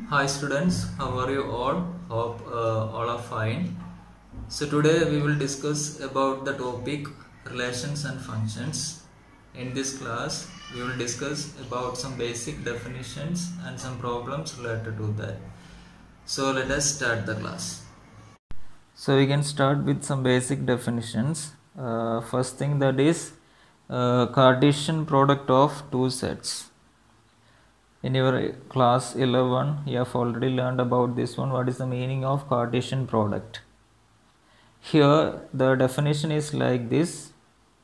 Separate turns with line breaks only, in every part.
Hi students, how are you all? Hope all are fine. So today we will discuss about the topic relations and functions. In this class we will discuss about some basic definitions and some problems related to that. So let us start the class. So we can start with some basic definitions. First thing, that is Cartesian product of two sets. In your class 11 you have already learned about this one. What is the meaning of Cartesian product? Here the definition is like this.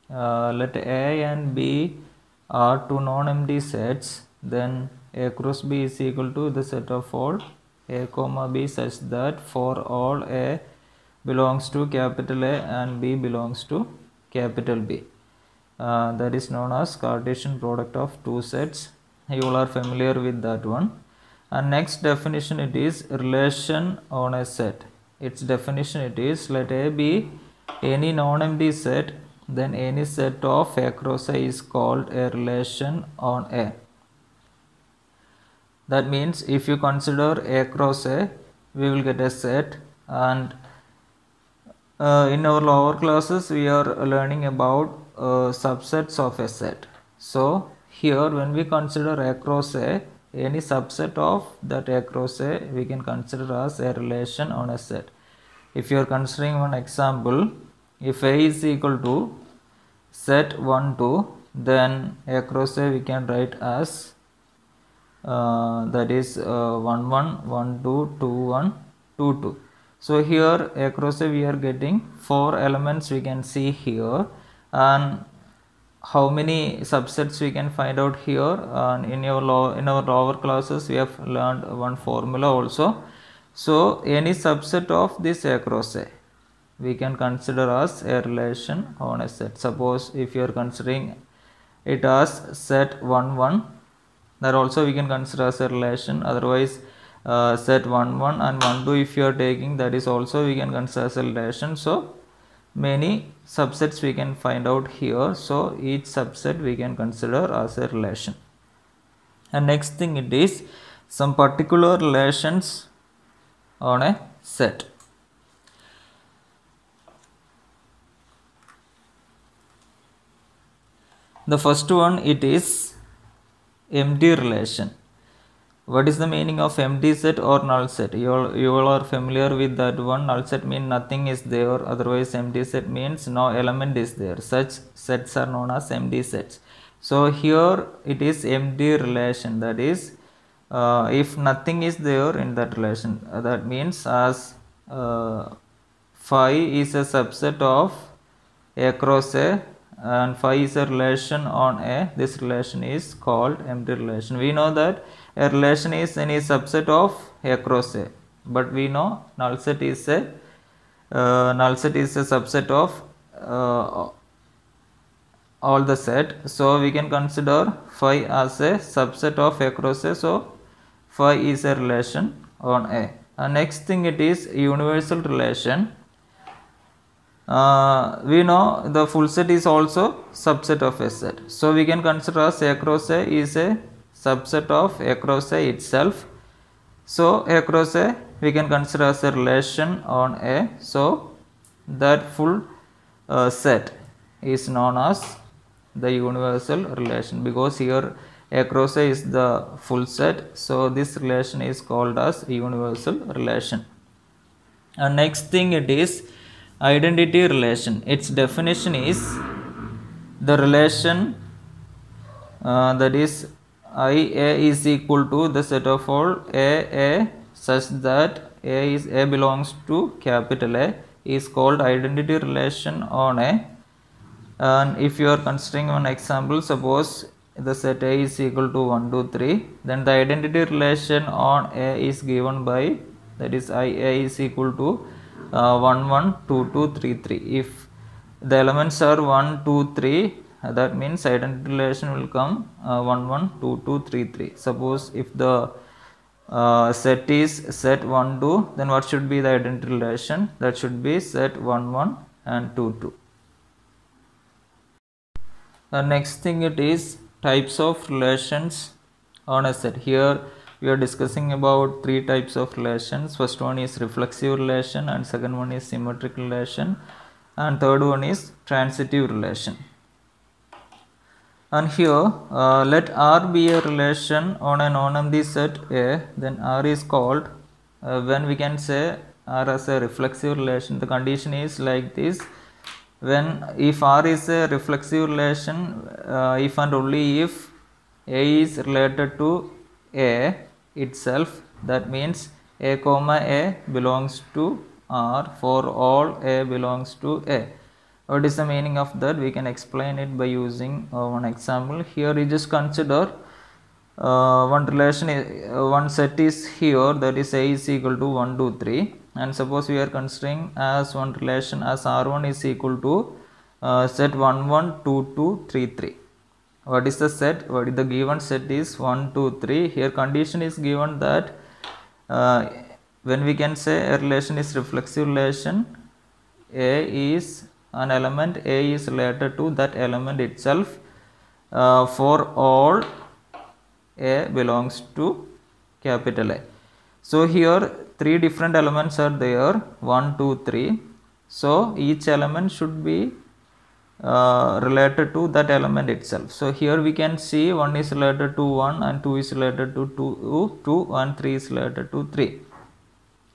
Let A and B are two non-empty sets, then A cross B is equal to the set of all A comma B such that for all A belongs to capital A and B belongs to capital B. That is known as Cartesian product of two sets. You all are familiar with that one. And next definition, it is relation on a set. Its definition, it is let A be any non-empty set, then any set of A cross A is called a relation on A. That means if you consider A cross A, we will get a set, and in our lower classes we are learning about subsets of a set. So here when we consider A cross A, any subset of that A cross A we can consider as a relation on a set. If you are considering one example, if A is equal to set 1 2, then A cross A we can write as that is 1 1 1 2 2 1 2 2. So here A cross A we are getting 4 elements we can see here, and how many subsets we can find out here. And in our lower classes we have learned one formula also. So any subset of this A cross A we can consider as a relation on a set. Suppose if you are considering it as set 1 1, that also we can consider as a relation. Otherwise set 1 1 and 1 2 if you are taking, that is also we can consider as a relation. So many subsets we can find out here, so each subset we can consider as a relation. And next thing, it is some particular relations on a set. The first one, it is empty relation. What is the meaning of empty set or null set? You all are familiar with that one. Null set means nothing is there, otherwise empty set means no element is there. Such sets are known as empty sets. So here it is empty relation, that is if nothing is there in that relation, that means as phi is a subset of A cross A and phi is a relation on A, this relation is called empty relation. We know that a relation is any subset of A cross A, but we know null set is a subset of all the set. So we can consider phi as a subset of A cross A. So phi is a relation on A. And next thing, it is universal relation. We know the full set is also subset of a set. So we can consider as A cross A is a subset of A cross A itself. So A cross A we can consider as a relation on A. So that full set is known as the universal relation, because here A cross A is the full set. So this relation is called as universal relation. And next thing, it is identity relation. Its definition is the relation that is IA is equal to the set of all A such that A belongs to capital A is called identity relation on A. And if you are considering one example, suppose the set A is equal to 1 2 3, then the identity relation on A is given by, that is IA is equal to 1 1 2 2 3 3. If the elements are 1 2 3, that means identity relation will come 1 1 2 2 3 3. Suppose if the set is set 1 2, then what should be the identity relation? That should be set 1 1 and 2 2. The next thing, it is types of relations on a set. Here we are discussing about three types of relations. First one is reflexive relation, and second one is symmetric relation, and third one is transitive relation. And here let R be a relation on a non-empty set A, then R is called, when we can say R as a reflexive relation, the condition is like this: when if R is a reflexive relation, if and only if A is related to A itself, that means A comma A belongs to R for all A belongs to A. What is the meaning of that? We can explain it by using one example. Here you just consider one relation, one set is here, that is A is equal to 1, 2, 3, and suppose we are considering as one relation as R1 is equal to set 1, 1, 2, 2, 3, 3. What is the set? What is the given set is 1, 2, 3. Here condition is given that when we can say a relation is reflexive relation, A is an element, A is related to that element itself for all A belongs to capital A. So here three different elements are there, 1, 2, 3. So each element should be related to that element itself. So here we can see 1 is related to 1, and 2 is related to 2, and 3 is related to 3.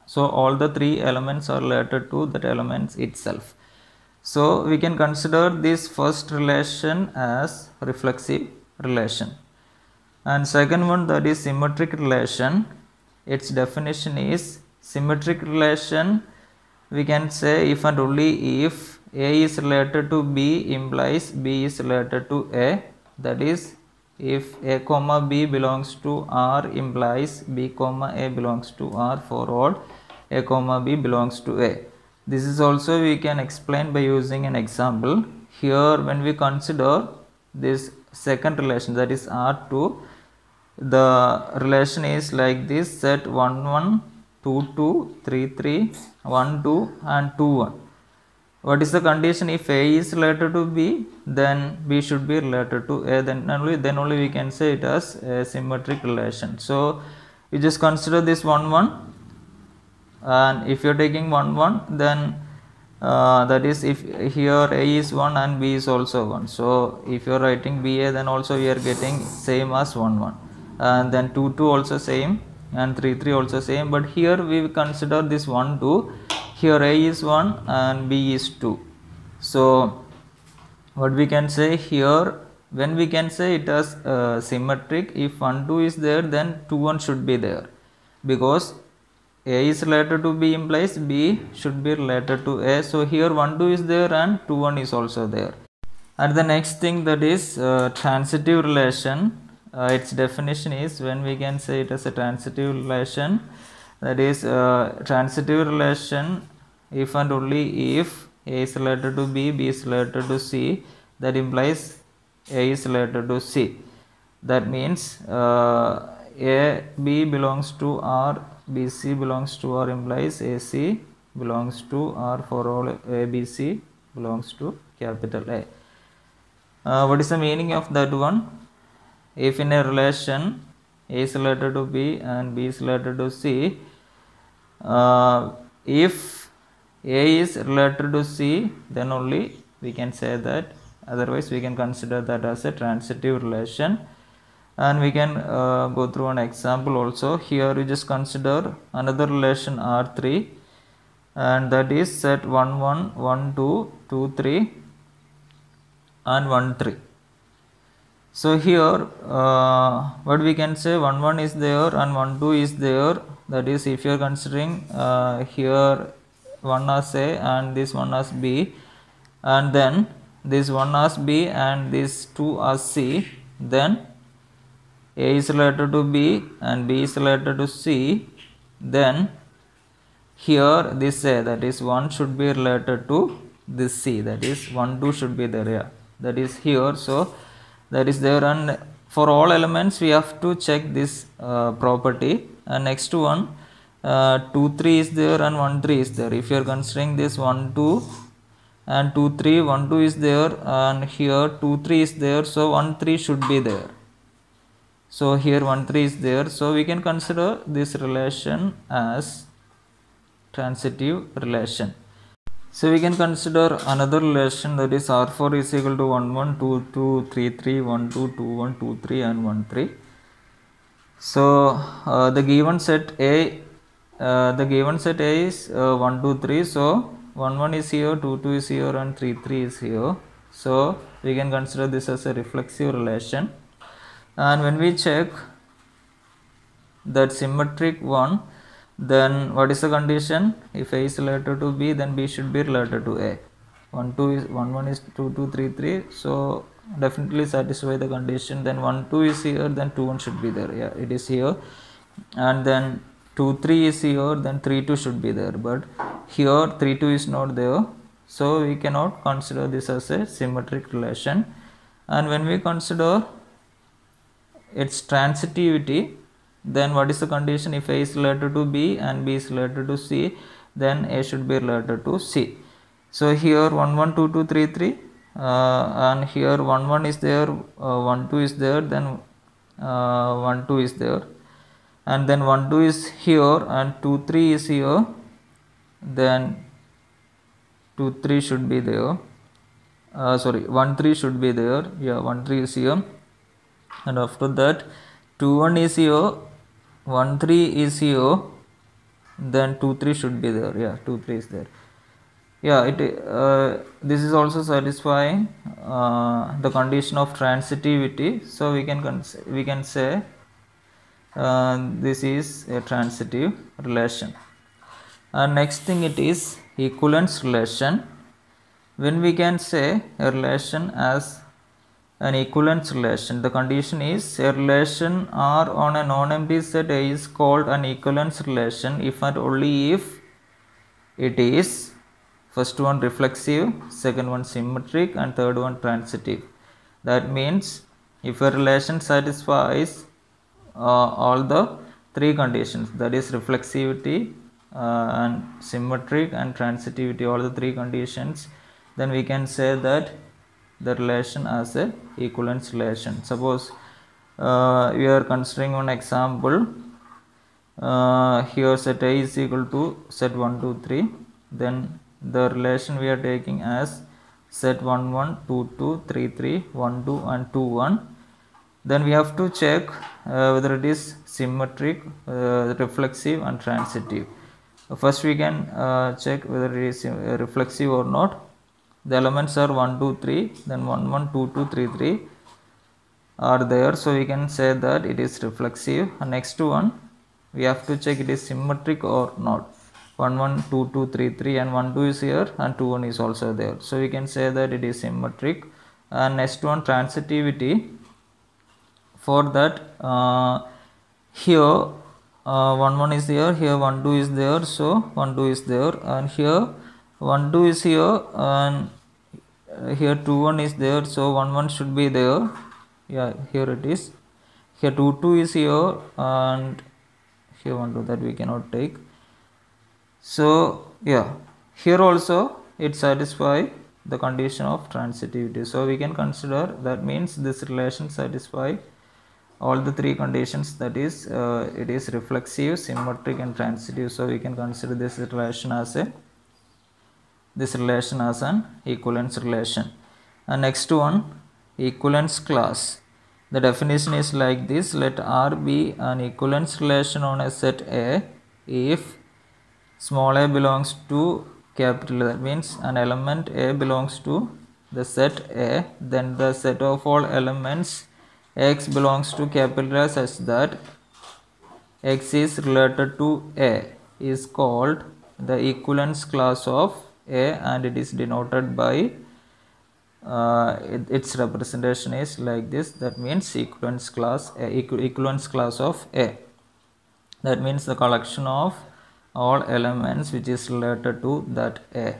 So all the three elements are related to that element itself. So we can consider this first relation as reflexive relation. And second one, that is symmetric relation. Its definition is symmetric relation. We can say if and only if A is related to B implies B is related to A. That is, if A comma B belongs to R implies B comma A belongs to R for all A comma B belongs to A. This is also we can explain by using an example. Here when we consider this second relation, that is R2, the relation is like this: set 1, 1, 2, 2, 3, 3, 1, 2 and 2, 1. What is the condition? If A is related to B, then B should be related to A, then only we can say it as a symmetric relation. So you just consider this 1, 1, and if you are taking 1, 1, then that is, if here A is 1 and B is also 1. So if you are writing BA, then also we are getting same as 1, 1, and then 2, 2 also same, and 3, 3 also same. But here we consider this 1, 2. Here A is 1 and B is 2. So what we can say here, when we can say it as symmetric, if 1, 2 is there, then 2, 1 should be there, because A is related to B implies B should be related to A. So here 1, 2 is there and 2, 1 is also there. And the next thing, that is transitive relation. Its definition is, when we can say it as a transitive relation, that is transitive relation if and only if A is related to B, B is related to C, that implies A is related to C. That means A, B belongs to R, B, C belongs to R implies A, C belongs to R for all A, B, C belongs to capital A. What is the meaning of that one? If in a relation A is related to B and B is related to C, if A is related to C, then only we can say that, otherwise we can consider that as a transitive relation. And we can go through an example also. Here we just consider another relation R3, and that is set 1, 1, 1, 2, 2, 3 and 1, 3. So here what we can say, 1, 1 is there and 1, 2 is there. That is, if you are considering here 1 as A and this 1 as B, and then this 1 as B and this 2 as C, then A is related to B and B is related to C, then here this A, that is 1 should be related to this C, that is 1, 2 should be there, yeah, that is here. So that is there, and for all elements we have to check this property. And next one, 2, 3 is there and 1, 3 is there. If you are considering this 1, 2 and 2, 3, 1, 2 is there, and here 2, 3 is there, so 1, 3 should be there. So here 1 3 is there, so we can consider this relation as transitive relation. So we can consider another relation, that is R4 is equal to 1 1 2 2 3 3 1 2 2 1 2 3 and 1 3. So the given set A is 1 2 3. So 1 1 is here, 2 2 is here, and 3 3 is here. So we can consider this as a reflexive relation. And when we check that symmetric one, then what is the condition? If A is related to B, then B should be related to A. 1 2 is 1 1 is 2 2 3 3. So definitely satisfy the condition. Then 1 2 is here, then 2 1 should be there. Yeah, it is here. And then 2 3 is here, then 3 2 should be there. But here 3 2 is not there. So we cannot consider this as a symmetric relation. And when we consider its transitivity, then what is the condition? If A is related to B and B is related to C, then A should be related to C. So here 1 1 2 2 3 3, and here 1 1 is there, 1 2 is there, then 1 2 is there, and then 1 2 is here, and 2 3 is here, then 2 3 should be there. 1 3 should be there. Yeah, 1 3 is here, and after that 2 1 is here, 1 3 is here, then 2 3 should be there. Yeah, 2 3 is there. Yeah, this is also satisfying the condition of transitivity. So we can say this is a transitive relation. And next thing, it is equivalence relation. When we can say a relation as an equivalence relation, the condition is a relation R on a non-empty set A is called an equivalence relation if and only if it is, first one reflexive, second one symmetric, and third one transitive. That means if a relation satisfies all the three conditions, that is reflexivity and symmetric and transitivity, all the three conditions, then we can say that the relation as a equivalence relation. Suppose we are considering one example. Here set A is equal to set 1 2 3, then the relation we are taking as set 1 1 2 2 3 3 1 2 and 2 1. Then we have to check whether it is symmetric, reflexive, and transitive. First we can check whether it is reflexive or not. The elements are 1 2 3, then 1 1 2 2 3 3 are there, so we can say that it is reflexive. And next one, we have to check it is symmetric or not. 1 1 2 2 3 3 and 1 2 is here, and 2 1 is also there, so we can say that it is symmetric. And next one, transitivity. For that, here 1 1 is here, here 1 2 is there, so 1 2 is there, and here 1 2 is here, and here 2 1 is there, so 1 1 should be there. Yeah, here it is. Here 2 2 is here, and here 1 2, that we cannot take. So yeah, here also it satisfies the condition of transitivity. So we can consider, that means this relation satisfies all the three conditions, that is it is reflexive, symmetric, and transitive. So we can consider this relation as an equivalence relation. And next one, equivalence class. The definition is like this: let R be an equivalence relation on a set A if small a belongs to capital A. That means an element A belongs to the set A, then the set of all elements X belongs to capital A such that X is related to A is called the equivalence class of A, and it is denoted by its representation is like this. That means equivalence class of A. That means the collection of all elements which is related to that A.